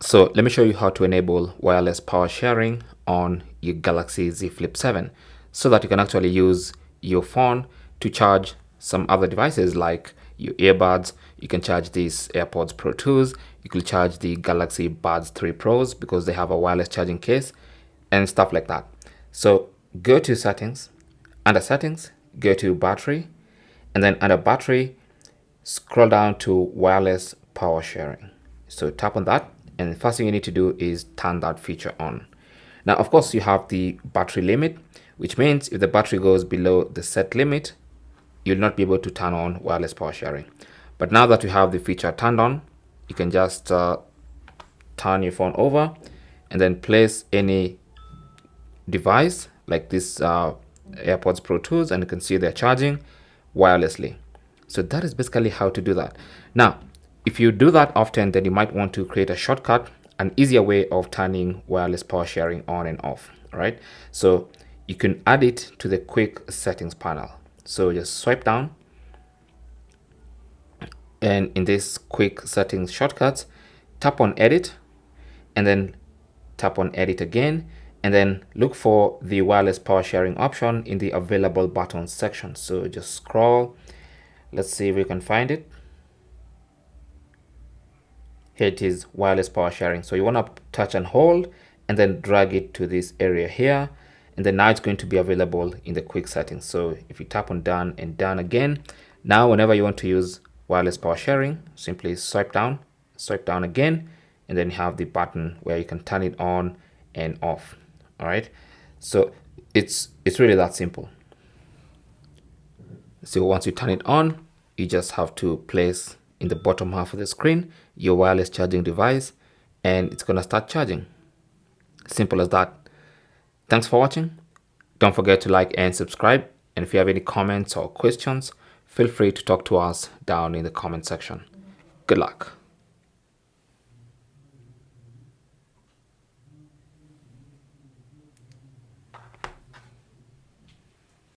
So let me show you how to enable wireless power sharing on your Galaxy Z Flip 7 so that you can actually use your phone to charge some other devices like your earbuds. You can charge these AirPods Pro 2s. You can charge the Galaxy Buds 3 Pros because they have a wireless charging case and stuff like that. So go to settings, under settings, go to battery, and then under battery, scroll down to wireless power sharing. So tap on that, and the first thing you need to do is turn that feature on. Now, of course, you have the battery limit, which means if the battery goes below the set limit, you'll not be able to turn on wireless power sharing. But now that you have the feature turned on, you can just turn your phone over and then place any device like this AirPods Pro 2s, and you can see they're charging wirelessly. So that is basically how to do that. Now, if you do that often, then you might want to create a shortcut, an easier way of turning wireless power sharing on and off. All right. So you can add it to the quick settings panel. So just swipe down, and in this quick settings shortcuts, tap on edit, and then tap on edit again, and then look for the wireless power sharing option in the available buttons section. So just scroll. Let's see if we can find it. Here it is, wireless power sharing. So you want to touch and hold and then drag it to this area here. And then now it's going to be available in the quick settings. So if you tap on done and done again, now whenever you want to use wireless power sharing, simply swipe down again, and then you have the button where you can turn it on and off. All right. So it's really that simple. So once you turn it on, you just have to place in the bottom half of the screen your wireless charging device, and it's going to start charging. Simple as that. Thanks for watching. Don't forget to like and subscribe. And if you have any comments or questions, feel free to talk to us down in the comment section. Good luck.